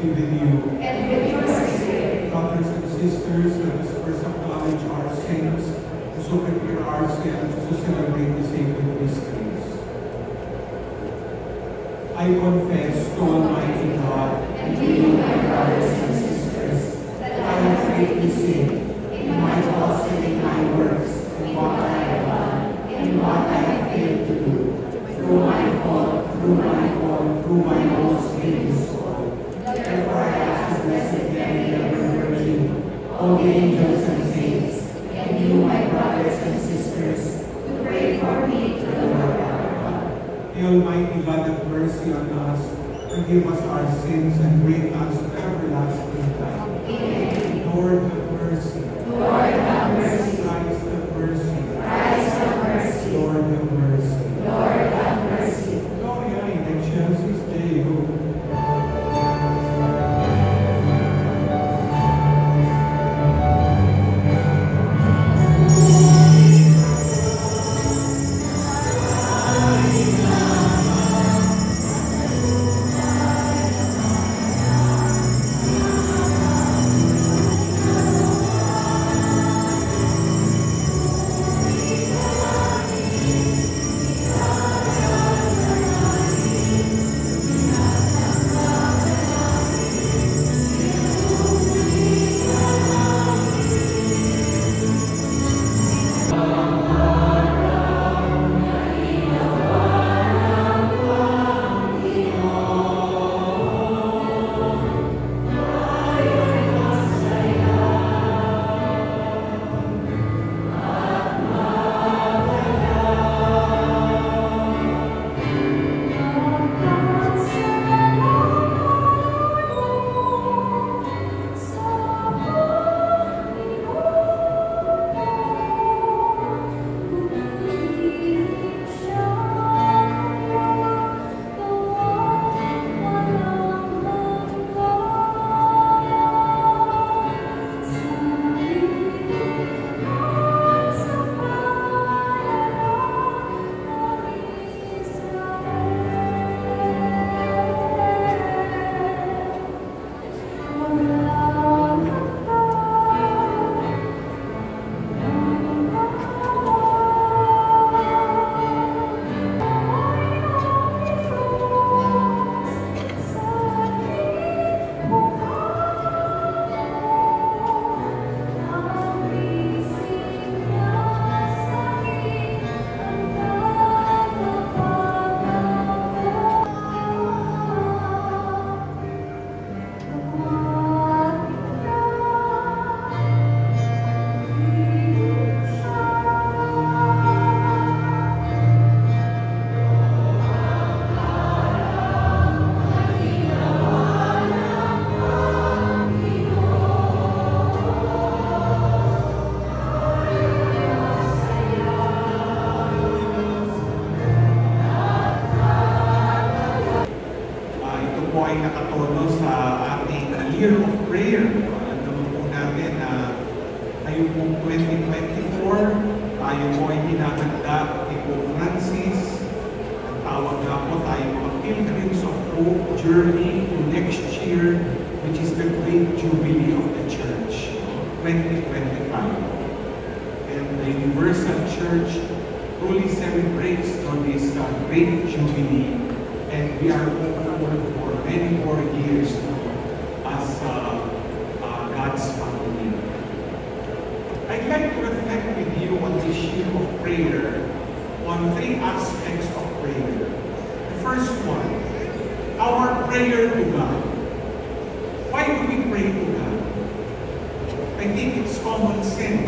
be with you. And with your spirit. Brothers and sisters, let us first acknowledge our sins and so prepare ourselves to celebrate the sacred mysteries. I confess to Almighty God And to you, my brothers and sisters, that I have greatly sinned in my thoughts and in my works, in what I have done, in what I have failed to do, through my fault, through my most grievous fault. Therefore I ask the Blessed Mary, ever Virgin, all the angels and saints, and you, my brothers and sisters, to pray for me to the Lord our God. The Almighty God have mercy on us, forgive us our sins, and bring us to everlasting life. Amen. Lord have mercy. Lord have mercy. Christ have mercy. Christ have mercy. Lord have mercy. Lord have mercy. Gloria in excelsis Deo. Year of Prayer. Alam naman po natin na ngayong pong 2024, tayo po ay hinahanda ni Pope Francis. Ang tawag nga po tayo mga Pilgrims of Hope journey to next year, which is the Great Jubilee of the Church, 2025. And the Universal Church truly celebrates this Great Jubilee, and we are hopeful for many more years as God's family. I'd like to reflect with you on this year of prayer on three aspects of prayer. The first one, our prayer to God. Why do we pray to God? I think it's common sense.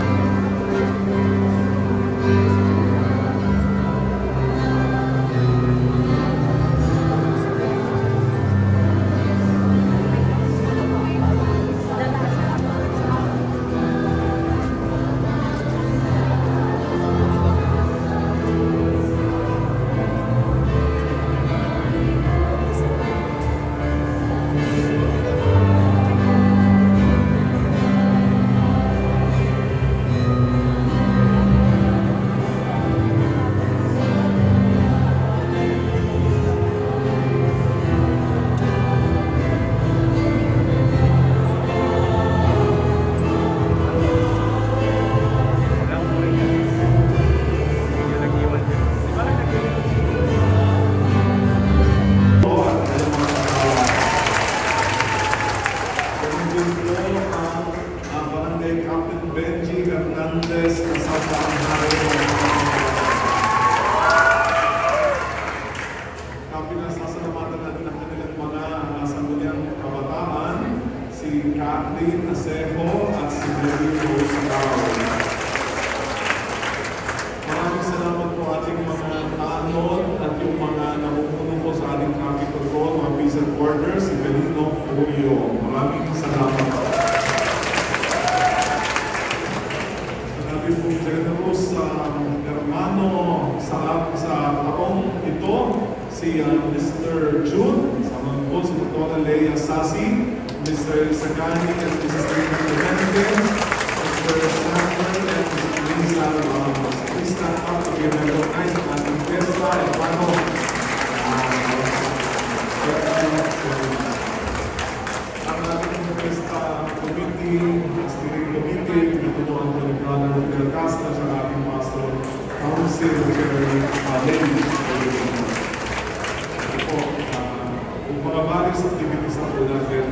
Pinasasalamatan natin ang kanilang mga sangguniang kabataan, si Kathleen Asejo at si Mary Rose Cao. Maraming salamat po ating mga tanod at yung mga napupuno po sa ating traffic control, mga peace and order, si Benino Julio. Maraming salamat po. Sabi po generous hermano sa taong ito, si Mr. June, sama po si Dr. Leia Sasi, Mr. Isagani and Mrs. Rina Menendez, Mr. Samuel and Mrs. Lisa Ramos. Please stand up to be recognized at ating Pesta and Pano. Ang ating Pesta Committee, Steering Committee, pinutunuan po ni Brother Rodel Castro sa ating Pastor Council Secretary Lady. Kung mga various activities na po natin.